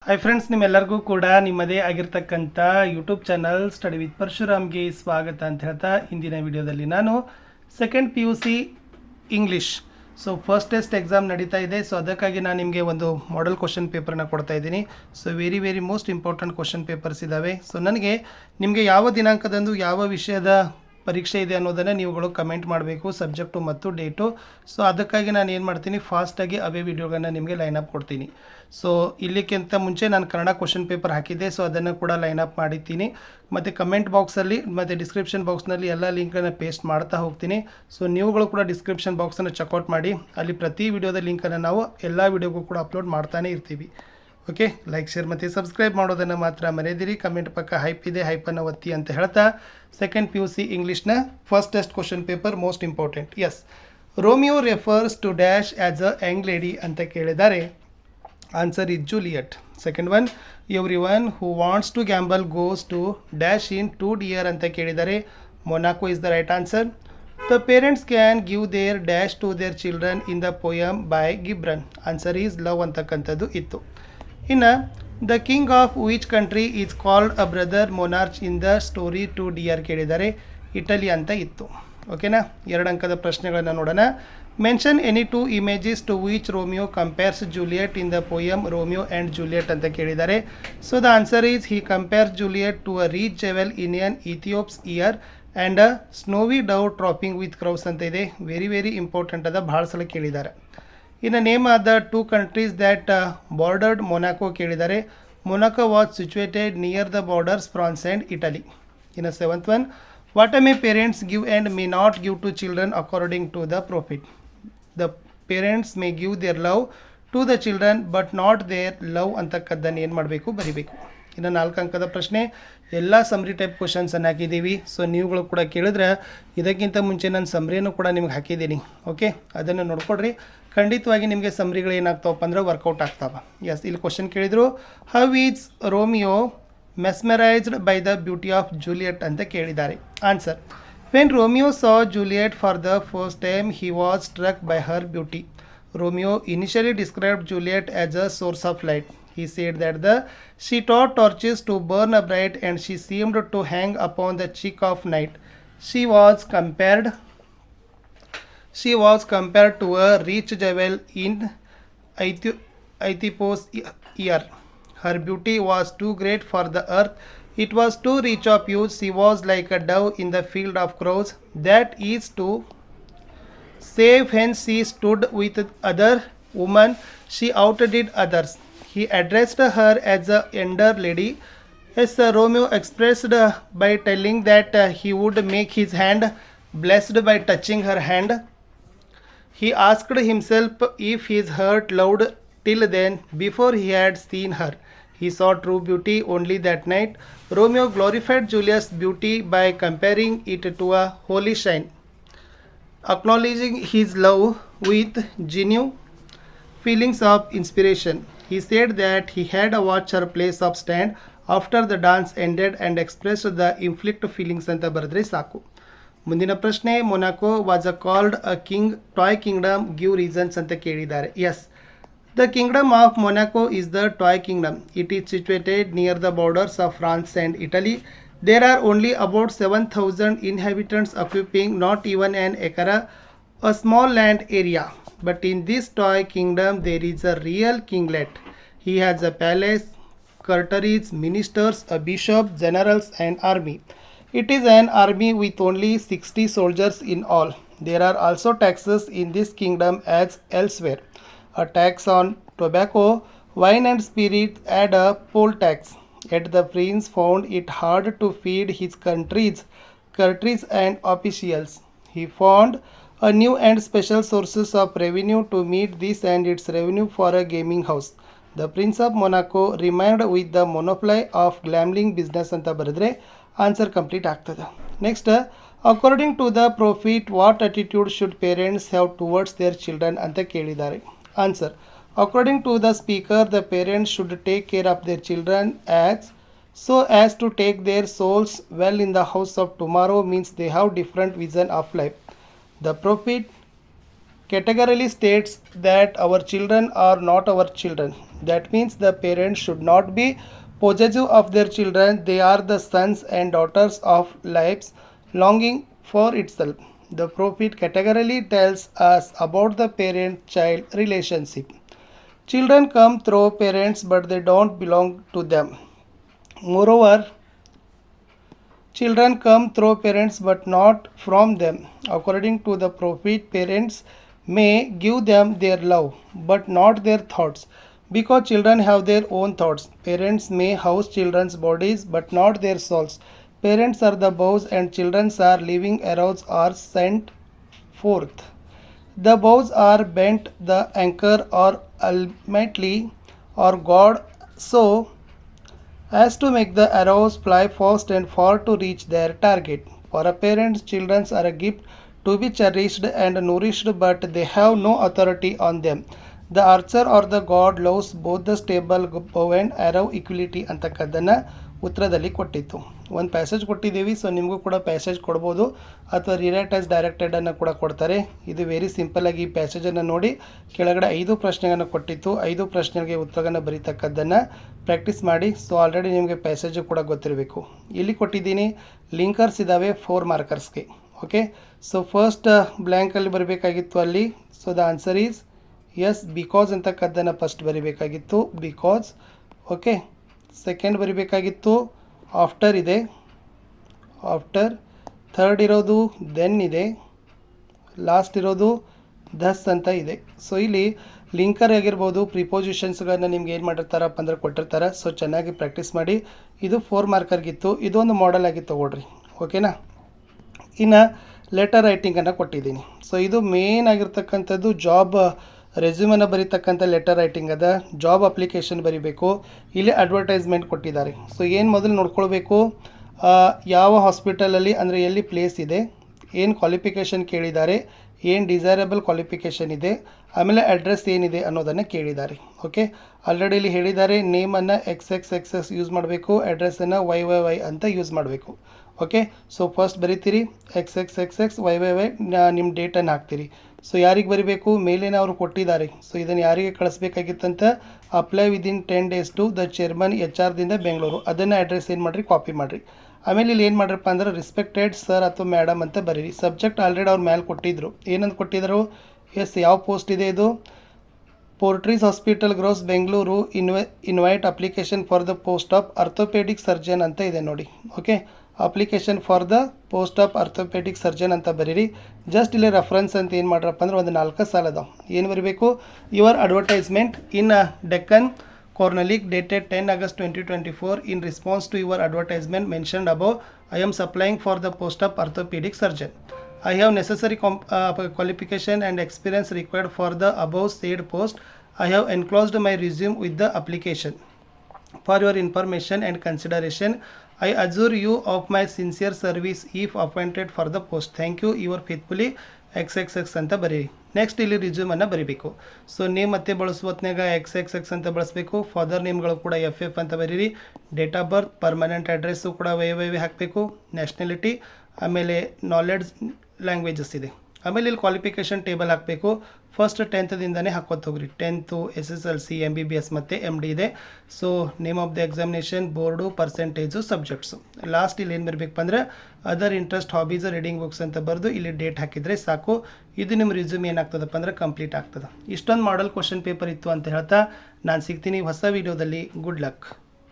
Hi friends, ನಿಮ್ಮೆಲ್ಲರಿಗೂ ಕೂಡ ನಿಮ್ಮದೇ ಆಗಿರ್ತಕ್ಕಂಥ ಯೂಟ್ಯೂಬ್ ಚಾನಲ್ ಸ್ಟಡಿ ವಿತ್ ಪರಶುರಾಮ್ಗೆ ಸ್ವಾಗತ ಅಂತ ಹೇಳ್ತಾ ಇಂದಿನ ವಿಡಿಯೋದಲ್ಲಿ ನಾನು second PUC English first test exam ನಡೀತಾ ಇದೆ. ಅದಕ್ಕಾಗಿ ನಾನು ನಿಮಗೆ ಒಂದು ಮಾಡೆಲ್ ಕ್ವಶನ್ ಪೇಪರ್ನ ಕೊಡ್ತಾ ಇದ್ದೀನಿ. Very most important question papers ಇದ್ದಾವೆ. ನನಗೆ ನಿಮಗೆ ಯಾವ ದಿನಾಂಕದಂದು ಯಾವ ವಿಷಯದ ಪರೀಕ್ಷೆ ಇದೆ ಅನ್ನೋದನ್ನು ನೀವುಗಳು ಕಮೆಂಟ್ ಮಾಡಬೇಕು, ಸಬ್ಜೆಕ್ಟು ಮತ್ತು ಡೇಟು. ಅದಕ್ಕಾಗಿ ನಾನು ಏನು ಮಾಡ್ತೀನಿ, ಫಾಸ್ಟಾಗಿ ಅವೇ ವಿಡಿಯೋಗಳನ್ನ ನಿಮಗೆ ಲೈನಪ್ ಕೊಡ್ತೀನಿ. ಇಲ್ಲಿಕ್ಕಿಂತ ಮುಂಚೆ ನಾನು ಕನ್ನಡ ಕ್ವಶನ್ ಪೇಪರ್ ಹಾಕಿದ್ದೆ, ಅದನ್ನು ಕೂಡ ಲೈನಪ್ ಮಾಡಿದ್ದೀನಿ. ಮತ್ತು ಕಮೆಂಟ್ ಬಾಕ್ಸಲ್ಲಿ ಮತ್ತು ಡಿಸ್ಕ್ರಿಪ್ಷನ್ ಬಾಕ್ಸ್ನಲ್ಲಿ ಎಲ್ಲ ಲಿಂಕನ್ನು ಪೇಸ್ಟ್ ಮಾಡ್ತಾ ಹೋಗ್ತೀನಿ. ನೀವುಗಳು ಕೂಡ ಡಿಸ್ಕ್ರಿಪ್ಷನ್ ಬಾಕ್ಸನ್ನು ಚೆಕ್ಔಟ್ ಮಾಡಿ. ಅಲ್ಲಿ ಪ್ರತಿ ವಿಡಿಯೋದ ಲಿಂಕನ್ನು ನಾವು ಎಲ್ಲ ವಿಡಿಯೋಗೂ ಕೂಡ ಅಪ್ಲೋಡ್ ಮಾಡ್ತಾನೆ ಇರ್ತೀವಿ. ಓಕೆ, ಲೈಕ್, ಶೇರ್ ಮತ್ತು ಸಬ್ಸ್ಕ್ರೈಬ್ ಮಾಡೋದನ್ನು ಮಾತ್ರ ಮರೆಯದಿರಿ. ಕಮೆಂಟ್ ಪಕ್ಕ ಹೈಪ್ ಇದೆ, ಹೈಪನ್ನು ಒತ್ತಿ ಅಂತ ಹೇಳ್ತಾ ಸೆಕೆಂಡ್ PUC ಇಂಗ್ಲೀಷ್ನ first test question paper most important. Yes, Romeo refers to dash as a young lady ಅಂತ ಕೇಳಿದ್ದಾರೆ. Answer is Juliet. Second one, everyone who wants to gamble goes to dash in to dear ಅಂತ ಕೇಳಿದ್ದಾರೆ. Monaco is the right answer. The parents can give their dash to their children in the poem by Gibran. Answer is love ಅಂತಕ್ಕಂಥದ್ದು ಇತ್ತು. ಇನ್ನು the king of which country is called a brother monarch in the story to dear ಕೇಳಿದ್ದಾರೆ. Italy ಅಂತ ಇತ್ತು. ಓಕೆನಾ, 2 ಅಂಕದ ಪ್ರಶ್ನೆಗಳನ್ನು ನೋಡೋಣ. Mention any 2 images to which Romeo compares Juliet in the poem Romeo and Juliet ಅಂತ ಕೇಳಿದ್ದಾರೆ. The answer is he compares Juliet to a rich jewel in an Ethiop's ear and a snowy dove trooping with crows ಅಂತ ಇದೆ. Very important ಅದ, ಭಾಳ ಸಲ ಕೇಳಿದ್ದಾರೆ. ಇನ್ನು name of the 2 countries that bordered Monaco ಕೇಳಿದ್ದಾರೆ. Monaco was situated near the borders France and Italy. ಇನ್ನು 7th one, what may parents give and may not give to children according to the profit. The parents may give their love to the children but not their love ಅಂತಕ್ಕದ್ದನ್ನು ಏನು ಮಾಡಬೇಕು, ಬರಿಬೇಕು. ಇನ್ನು 4 ಅಂಕದ ಪ್ರಶ್ನೆ, ಎಲ್ಲ ಸಮ್ರಿ type ಕ್ವಶನ್ಸನ್ನು ಹಾಕಿದ್ದೀವಿ. ನೀವುಗಳು ಕೂಡ ಕೇಳಿದ್ರೆ ಇದಕ್ಕಿಂತ ಮುಂಚೆ ನಾನು ಸಮ್ರಿಯನ್ನು ಕೂಡ ನಿಮ್ಗೆ ಹಾಕಿದ್ದೀನಿ. ಓಕೆ, ಅದನ್ನು ನೋಡ್ಕೊಡ್ರಿ. ಖಂಡಿತವಾಗಿ ನಿಮಗೆ ಸಮ್ರಿಗಳು ಏನಾಗ್ತಾವಪ್ಪ ಅಂದ್ರೆ ವರ್ಕೌಟ್ ಆಗ್ತಾವೆ. ಎಸ್, ಇಲ್ಲಿ ಕ್ವಶನ್ ಕೇಳಿದರು, how is Romeo mesmerised by the beauty of Juliet ಅಂತ ಕೇಳಿದ್ದಾರೆ. Answer, when Romeo saw Juliet for the first time he was struck by her beauty. Romeo initially described Juliet as a source of light. He said that she taught torches to burn bright and she seemed to hang upon the cheek of night. She was compared to a rich jewel in Aethipos' ear. Her beauty was too great for the earth. It was too rich of use. She was like a dove in the field of crows. That is to save when she stood with other women, she outdid others. He addressed her as a younger lady. As Romeo expressed by telling that he would make his hand blessed by touching her hand. He asked himself if his heart loved till then. Before he had seen her, he saw true beauty only that night. Romeo glorified Juliet's beauty by comparing it to a holy shrine. Acknowledging his love with genuine feelings of inspiration, he said that he had watched her place of stand after the dance ended and expressed the inflict feelings ಅಂತ ಬರೆದ್ರೆ ಸಾಕು. ಮುಂದಿನ ಪ್ರಶ್ನೆ, Monaco was called a king toy kingdom, give reasons ಅಂತ ಕೇಳಿದ್ದಾರೆ. Yes, the kingdom of Monaco is the toy kingdom. It is situated near the borders of France and Italy. There are only about 7,000 inhabitants occupying not even an acre, a small land area. But in this toy kingdom there is a real kinglet. He has a palace, courtiers, ministers, a bishop, generals and army. It is an army with only 60 soldiers in all. There are also taxes in this kingdom as elsewhere. A tax on tobacco, wine and spirits and a poll tax. Yet the prince found it hard to feed his courtiers and officials. He found a new and special sources of revenue to meet this and its revenue for a gaming house. The Prince of Monaco remained with the monopoly of gambling business ಅಂತ ಬರೆದ್ರೆ answer complete ಆಗ್ತದೆ. Next, according to the profit what attitude should parents have towards their children ಅಂತ ಕೇಳಿದ್ದಾರೆ. Answer, according to the speaker, the parents should take care of their children as to take their souls well in the house of tomorrow means they have different vision of life. The prophet categorically states that our children are not our children. That means the parents should not be possessive of their children. They are the sons and daughters of lives longing for itself. The prophet categorically tells us about the parent-child relationship. Children come through parents, but they don't belong to them. Moreover, children come through parents but not from them. According to the prophet, parents may give them their love but not their thoughts. Because children have their own thoughts, parents may house children's bodies but not their souls. Parents are the bows and children are living arrows are sent forth. The bows are bent, the anchor or ultimately or God so as to make the arrows fly fast and far to reach their target. For a parent, children are a gift to be cherished and nourished, but they have no authority on them. The archer or the god loves both the stable bow and arrow equality ಅಂತಕ್ಕದ್ದನ್ನು ಉತ್ತರದಲ್ಲಿ ಕೊಟ್ಟಿತ್ತು. ಒಂದು passage ಕೊಟ್ಟಿದ್ದೀವಿ, so ನಿಮಗೂ ಕೂಡ passage ಕೊಡ್ಬೋದು ಅಥವಾ rewrite as ಡೈರೆಕ್ಟೆಡನ್ನು ಕೂಡ ಕೊಡ್ತಾರೆ. ಇದು ವೆರಿ ಸಿಂಪಲ್ಲಾಗಿ ಈ ಪ್ಯಾಸೇಜನ್ನು ನೋಡಿ ಕೆಳಗಡೆ 5 ಪ್ರಶ್ನೆಗಳನ್ನು ಕೊಟ್ಟಿತ್ತು. 5 ಪ್ರಶ್ನೆಗಳಿಗೆ ಉತ್ತರವನ್ನು ಬರೀತಕ್ಕದ್ದನ್ನು ಪ್ರಾಕ್ಟೀಸ್ ಮಾಡಿ. ಸೊ ಆಲ್ರೆಡಿ ನಿಮಗೆ ಪ್ಯಾಸೇಜು ಕೂಡ ಗೊತ್ತಿರಬೇಕು. ಇಲ್ಲಿ ಕೊಟ್ಟಿದ್ದೀನಿ ಲಿಂಕರ್ಸ್ ಇದ್ದಾವೆ 4 ಮಾರ್ಕರ್ಸ್ಗೆ. ಓಕೆ, ಸೊ ಫಸ್ಟ್ ಬ್ಲ್ಯಾಂಕಲ್ಲಿ ಬರಬೇಕಾಗಿತ್ತು ಅಲ್ಲಿ. So the answer is as, because ಅಂತಕ್ಕದ್ದನ್ನು ಫಸ್ಟ್ ಬರೀಬೇಕಾಗಿತ್ತು, ಬಿಕಾಸ್. ಓಕೆ, ಸೆಕೆಂಡ್ ಬರೀಬೇಕಾಗಿತ್ತು ಆಫ್ಟರ್ ಇದೆ, ಆಫ್ಟರ್. ಥರ್ಡ್ ಇರೋದು ದೆನ್ ಇದೆ, ಲಾಸ್ಟ್ ಇರೋದು ದಸ್ ಅಂತ ಇದೆ. ಸೊ ಇಲ್ಲಿ ಲಿಂಕರ್ ಆಗಿರ್ಬೋದು, ಪ್ರಿಪೋಸಿಷನ್ಸ್ಗಳನ್ನ ನಿಮ್ಗೆ ಏನು ಮಾಡಿರ್ತಾರಪ್ಪ ಅಂದ್ರೆ ಕೊಟ್ಟಿರ್ತಾರೆ. ಸೊ ಚೆನ್ನಾಗಿ ಪ್ರಾಕ್ಟೀಸ್ ಮಾಡಿ. ಇದು 4 ಮಾರ್ಕರ್ಗಿತ್ತು. ಇದೊಂದು ಮಾಡೆಲ್ ಆಗಿ ತೊಗೊಳ್ರಿ. ಓಕೆನಾ. ಇನ್ನು ಲೆಟರ್ ರೈಟಿಂಗನ್ನು ಕೊಟ್ಟಿದ್ದೀನಿ. ಸೊ ಇದು ಮೇನ್ ಆಗಿರ್ತಕ್ಕಂಥದ್ದು ಜಾಬ್ ರೆಸ್ಯೂಮನ್ನು ಬರೀತಕ್ಕಂಥ ಲೆಟರ್ ರೈಟಿಂಗ್ ಅದ. ಜಾಬ್ ಅಪ್ಲಿಕೇಶನ್ ಬರೀಬೇಕು. ಇಲ್ಲಿ ಅಡ್ವರ್ಟೈಸ್ಮೆಂಟ್ ಕೊಟ್ಟಿದ್ದಾರೆ. ಸೊ ಏನು ಮೊದಲು ನೋಡ್ಕೊಳ್ಬೇಕು, ಯಾವ ಹಾಸ್ಪಿಟಲಲ್ಲಿ ಅಂದರೆ ಎಲ್ಲಿ ಪ್ಲೇಸ್ ಇದೆ, ಏನು ಕ್ವಾಲಿಫಿಕೇಷನ್ ಕೇಳಿದ್ದಾರೆ, ಏನು ಡಿಸೈರಬಲ್ ಕ್ವಾಲಿಫಿಕೇಷನ್ ಇದೆ, ಆಮೇಲೆ ಅಡ್ರೆಸ್ ಏನಿದೆ ಅನ್ನೋದನ್ನು ಕೇಳಿದ್ದಾರೆ. ಓಕೆ, ಆಲ್ರೆಡಿ ಇಲ್ಲಿ ಹೇಳಿದ್ದಾರೆ ನೇಮನ್ನು XXXS ಯೂಸ್ ಮಾಡಬೇಕು, ಅಡ್ರೆಸ್ಸನ್ನು YYY ಅಂತ ಯೂಸ್ ಮಾಡಬೇಕು. ಓಕೆ, ಸೊ ಫಸ್ಟ್ ಬರೀತೀರಿ XXXX YYY, ನಿಮ್ಮ ಡೇಟನ್ನು ಹಾಕ್ತೀರಿ. ಸೊ ಯಾರಿಗೆ ಬರೀಬೇಕು, ಮೇಲೇನೆ ಅವರು ಕೊಟ್ಟಿದ್ದಾರೆ. ಸೊ ಇದನ್ನು ಯಾರಿಗೆ ಕಳಿಸ್ಬೇಕಾಗಿತ್ತಂತ, apply within 10 days to the chairman HR ದಿಂದ ಬೆಂಗಳೂರು. ಅದನ್ನು ಅಡ್ರೆಸ್ ಏನು ಮಾಡಿರಿ, ಕಾಪಿ ಮಾಡಿರಿ. ಆಮೇಲೆ ಇಲ್ಲಿ ಏನು ಮಾಡ್ರಪ್ಪ ಅಂದ್ರೆ ರಿಸ್ಪೆಕ್ಟೆಡ್ ಸರ್ ಅಥವಾ ಮೇಡಮ್ ಅಂತ ಬರೀರಿ. ಸಬ್ಜೆಕ್ಟ್ ಆಲ್ರೆಡಿ ಅವ್ರ ಮೇಲೆ ಕೊಟ್ಟಿದ್ರು. ಏನಂತ ಕೊಟ್ಟಿದ್ರು, ಎಸ್ ಯಾವ ಪೋಸ್ಟ್ ಇದೆ ಇದು, ಪೋರ್ಟ್ರೀಸ್ ಹಾಸ್ಪಿಟಲ್ ಗ್ರೋಸ್ Bengaluru invite application for the post of orthopaedic surgeon ಅಂತ ಇದೆ ನೋಡಿ. Okay, application for the post of orthopaedic surgeon ಅಂತ ಬರೀರಿ. ಜಸ್ಟ್ ಇಲ್ಲಿ ರೆಫರೆನ್ಸ್ ಅಂತ ಏನು ಮಾಡ್ರಪ್ಪ ಅಂದ್ರೆ ಒಂದು 4 ಸಾಲ ಅದಾವೆ. ಏನು ಬರೀಬೇಕು, your advertisement in Deccan Cornelic dated 10 August 2024 in response to your advertisement mentioned above, I am applying for the post of orthopedic surgeon. I have necessary qualification and experience required for the above said post. I have enclosed my resume with the application. For your information and consideration, I assure you of my sincere service if appointed for the post. Thank you, your faithfully XXX ಅಂತ ಬರೀರಿ. Next ಇಲ್ಲಿ ರಿಸ್ಯೂಮನ್ನು ಬರೀಬೇಕು. So name ಮತ್ತೆ ಬಳಸುವತ್ನಾಗ XXX ಅಂತ ಬಳಸಬೇಕು. Father ನೇಮ್ಗಳು ಕೂಡ FF ಅಂತ ಬರೀರಿ. Date of birth, permanent address ಕೂಡ YYY ಹಾಕಬೇಕು. ನ್ಯಾಷನಾಲಿಟಿ, ಆಮೇಲೆ ನಾಲೆಡ್ಜ್ ಲ್ಯಾಂಗ್ವೇಜಸ್ ಇದೆ. ಆಮೇಲೆ ಇಲ್ಲಿ ಕ್ವಾಲಿಫಿಕೇಷನ್ ಟೇಬಲ್ ಹಾಕಬೇಕು. ಫಸ್ಟ್ 10th ಹಾಕೋತ ಹೋಗ್ರಿ. 10th, SSLC, MBBS ಮತ್ತು MD ಇದೆ. So name of the examination, board, percentage, subjects. Last ಇಲ್ಲಿ ಏನು ಬರಬೇಕಪ್ಪ ಅಂದ್ರೆ other interest, hobbies, reading books ಅಂತ ಬರೆದು ಇಲ್ಲಿ ಡೇಟ್ ಹಾಕಿದರೆ ಸಾಕು. ಇದು ನಿಮ್ಮ ರಿಸ್ಯೂಮ್ ಏನಾಗ್ತದಪ್ಪ ಅಂದ್ರೆ ಕಂಪ್ಲೀಟ್ ಆಗ್ತದೆ. ಇಷ್ಟೊಂದು ಮಾಡಲ್ ಕ್ವಶನ್ ಪೇಪರ್ ಇತ್ತು ಅಂತ ಹೇಳ್ತಾ ನಾನು ಸಿಗ್ತೀನಿ ಹೊಸ ವೀಡಿಯೋದಲ್ಲಿ. Good luck.